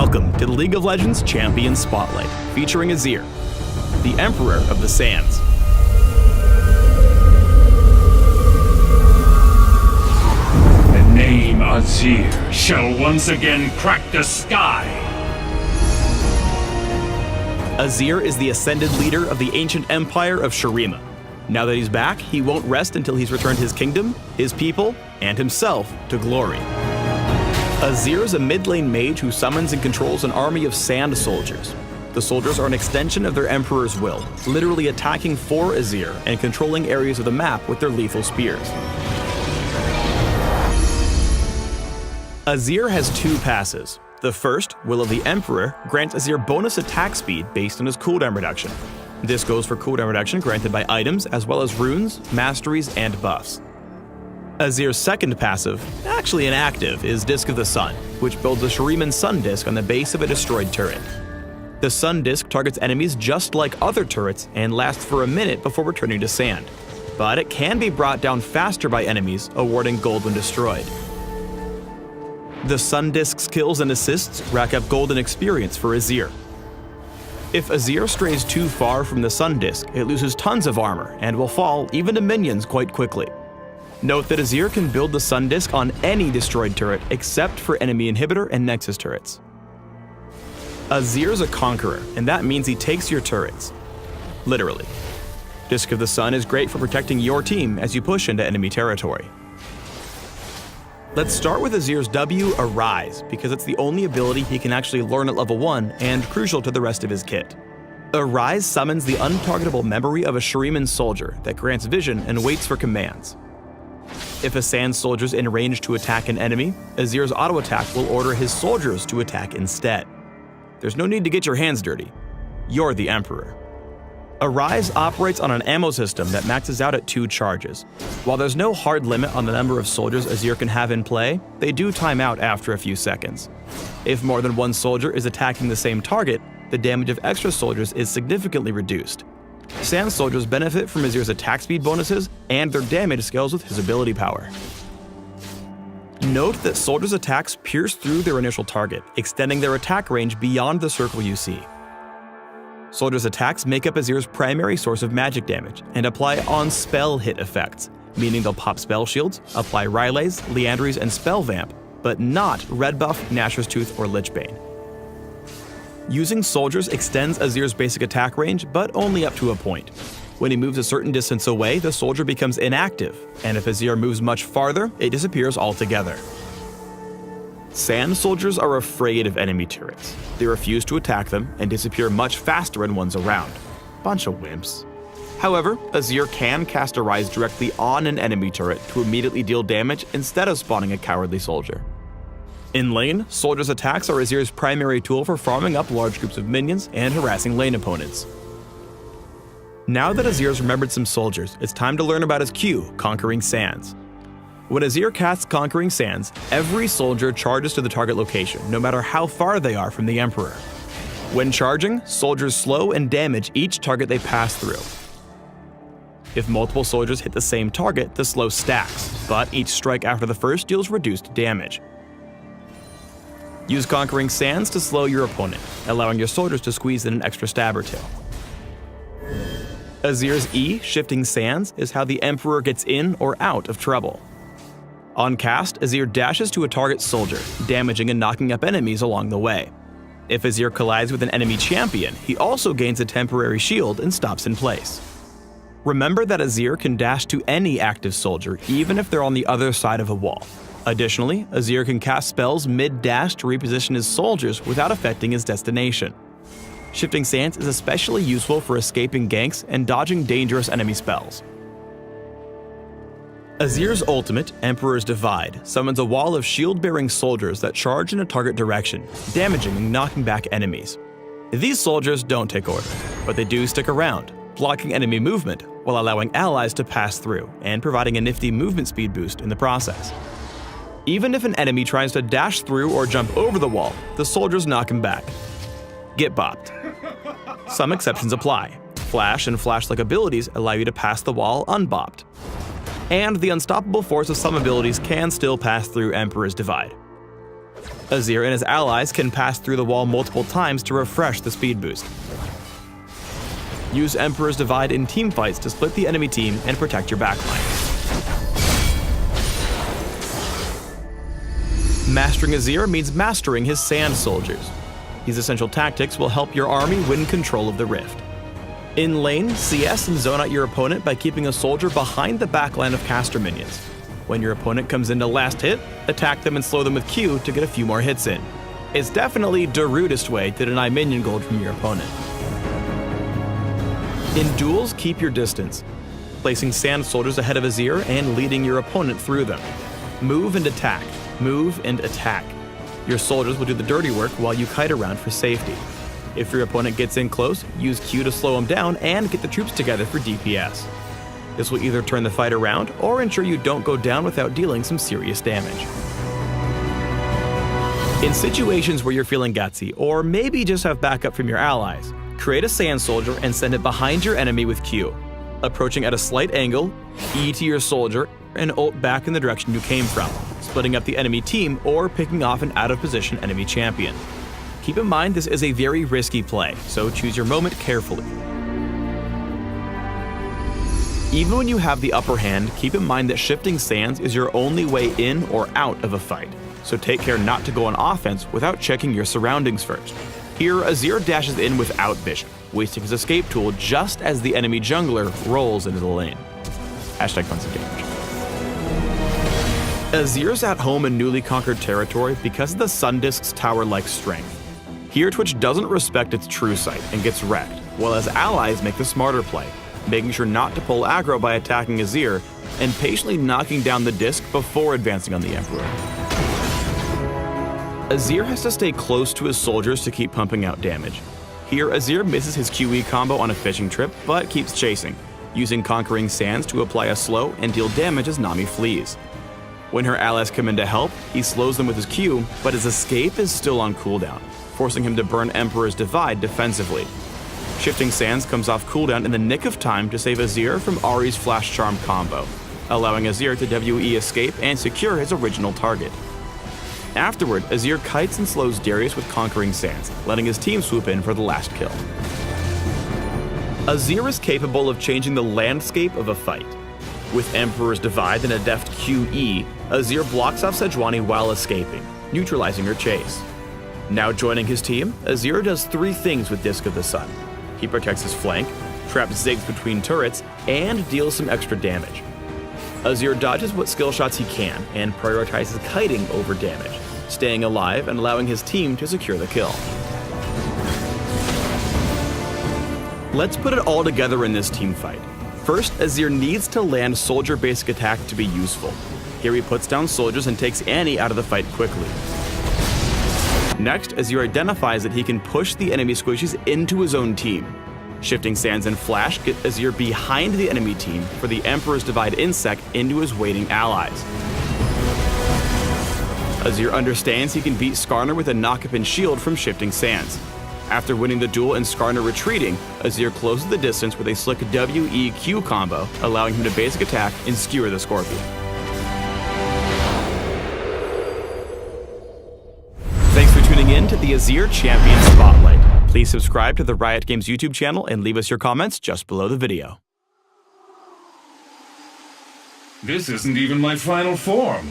Welcome to the League of Legends Champion Spotlight, featuring Azir, the Emperor of the Sands. The name Azir shall once again crack the sky. Azir is the ascended leader of the ancient empire of Shurima. Now that he's back, he won't rest until he's returned his kingdom, his people, and himself to glory. Azir is a mid-lane mage who summons and controls an army of sand soldiers. The soldiers are an extension of their emperor's will, literally attacking for Azir and controlling areas of the map with their lethal spears. Azir has two passes. The first, Will of the Emperor, grants Azir bonus attack speed based on his cooldown reduction. This goes for cooldown reduction granted by items as well as runes, masteries, and buffs. Azir's second passive, actually inactive, is Disk of the Sun, which builds a Shuriman Sun Disk on the base of a destroyed turret. The Sun Disk targets enemies just like other turrets and lasts for a minute before returning to sand, but it can be brought down faster by enemies, awarding gold when destroyed. The Sun Disk's kills and assists rack up golden experience for Azir. If Azir strays too far from the Sun Disk, it loses tons of armor and will fall even to minions quite quickly. Note that Azir can build the Sun Disk on any destroyed turret except for enemy inhibitor and Nexus turrets. Azir's a conqueror, and that means he takes your turrets. Literally. Disk of the Sun is great for protecting your team as you push into enemy territory. Let's start with Azir's W, Arise, because it's the only ability he can actually learn at level 1 and crucial to the rest of his kit. Arise summons the untargetable memory of a Shuriman soldier that grants vision and waits for commands. If a sand soldier's in range to attack an enemy, Azir's auto attack will order his soldiers to attack instead. There's no need to get your hands dirty. You're the Emperor. Arise operates on an ammo system that maxes out at 2 charges. While there's no hard limit on the number of soldiers Azir can have in play, they do time out after a few seconds. If more than one soldier is attacking the same target, the damage of extra soldiers is significantly reduced. Sand soldiers benefit from Azir's attack speed bonuses, and their damage scales with his ability power. Note that soldiers' attacks pierce through their initial target, extending their attack range beyond the circle you see. Soldiers' attacks make up Azir's primary source of magic damage and apply on-spell hit effects, meaning they'll pop spell shields, apply Rylays, Liandry's, and Spell Vamp, but not Red Buff, Nashor's Tooth, or Lichbane. Using soldiers extends Azir's basic attack range, but only up to a point. When he moves a certain distance away, the soldier becomes inactive, and if Azir moves much farther, it disappears altogether. Sand soldiers are afraid of enemy turrets. They refuse to attack them and disappear much faster when one's around. Bunch of wimps. However, Azir can cast Arise directly on an enemy turret to immediately deal damage instead of spawning a cowardly soldier. In lane, soldiers' attacks are Azir's primary tool for farming up large groups of minions and harassing lane opponents. Now that Azir's remembered some soldiers, it's time to learn about his Q, Conquering Sands. When Azir casts Conquering Sands, every soldier charges to the target location, no matter how far they are from the Emperor. When charging, soldiers slow and damage each target they pass through. If multiple soldiers hit the same target, the slow stacks, but each strike after the first deals reduced damage. Use Conquering Sands to slow your opponent, allowing your soldiers to squeeze in an extra stab or two. Azir's E, Shifting Sands, is how the Emperor gets in or out of trouble. On cast, Azir dashes to a target soldier, damaging and knocking up enemies along the way. If Azir collides with an enemy champion, he also gains a temporary shield and stops in place. Remember that Azir can dash to any active soldier, even if they're on the other side of a wall. Additionally, Azir can cast spells mid-dash to reposition his soldiers without affecting his destination. Shifting Sands is especially useful for escaping ganks and dodging dangerous enemy spells. Azir's ultimate, Emperor's Divide, summons a wall of shield-bearing soldiers that charge in a target direction, damaging and knocking back enemies. These soldiers don't take order, but they do stick around, blocking enemy movement while allowing allies to pass through and providing a nifty movement speed boost in the process. Even if an enemy tries to dash through or jump over the wall, the soldiers knock him back. Get bopped. Some exceptions apply. Flash and Flash-like abilities allow you to pass the wall unbopped. And the unstoppable force of some abilities can still pass through Emperor's Divide. Azir and his allies can pass through the wall multiple times to refresh the speed boost. Use Emperor's Divide in teamfights to split the enemy team and protect your backline. Mastering Azir means mastering his sand soldiers. These essential tactics will help your army win control of the rift. In lane, CS and zone out your opponent by keeping a soldier behind the backline of caster minions. When your opponent comes in to last hit, attack them and slow them with Q to get a few more hits in. It's definitely the rudest way to deny minion gold from your opponent. In duels, keep your distance, placing sand soldiers ahead of Azir and leading your opponent through them. Move and attack. Move and attack. Your soldiers will do the dirty work while you kite around for safety. If your opponent gets in close, use Q to slow him down and get the troops together for DPS. This will either turn the fight around or ensure you don't go down without dealing some serious damage. In situations where you're feeling gutsy, or maybe just have backup from your allies, create a sand soldier and send it behind your enemy with Q. Approaching at a slight angle, E to your soldier, and ult back in the direction you came from, splitting up the enemy team or picking off an out-of-position enemy champion. Keep in mind this is a very risky play, so choose your moment carefully. Even when you have the upper hand, keep in mind that shifting sands is your only way in or out of a fight, so take care not to go on offense without checking your surroundings first. Here, Azir dashes in without vision, wasting his escape tool just as the enemy jungler rolls into the lane. #Points of damage. Azir's at home in newly conquered territory because of the Sun Disk's tower-like strength. Here, Twitch doesn't respect its true sight and gets wrecked, while his allies make the smarter play, making sure not to pull aggro by attacking Azir and patiently knocking down the disc before advancing on the Emperor. Azir has to stay close to his soldiers to keep pumping out damage. Here, Azir misses his QE combo on a fishing trip, but keeps chasing, using Conquering Sands to apply a slow and deal damage as Nami flees. When her allies come in to help, he slows them with his Q, but his escape is still on cooldown, forcing him to burn Emperor's Divide defensively. Shifting Sands comes off cooldown in the nick of time to save Azir from Ahri's Flash Charm combo, allowing Azir to WE escape and secure his original target. Afterward, Azir kites and slows Darius with Conquering Sands, letting his team swoop in for the last kill. Azir is capable of changing the landscape of a fight. With Emperor's Divide and a deft QE, Azir blocks off Sejuani while escaping, neutralizing her chase. Now joining his team, Azir does 3 things with Disc of the Sun. He protects his flank, traps Ziggs between turrets, and deals some extra damage. Azir dodges what skill shots he can and prioritizes kiting over damage, staying alive and allowing his team to secure the kill. Let's put it all together in this team fight. First, Azir needs to land soldier basic attack to be useful. Here he puts down soldiers and takes Annie out of the fight quickly. Next, Azir identifies that he can push the enemy squishies into his own team. Shifting Sands and Flash get Azir behind the enemy team for the Emperor's Divide insect into his waiting allies. Azir understands he can beat Skarner with a knock-up and shield from Shifting Sands. After winning the duel and Skarner retreating, Azir closes the distance with a slick WEQ combo, allowing him to basic attack and skewer the Scorpion. Thanks for tuning in to the Azir Champion Spotlight. Please subscribe to the Riot Games YouTube channel and leave us your comments just below the video. This isn't even my final form.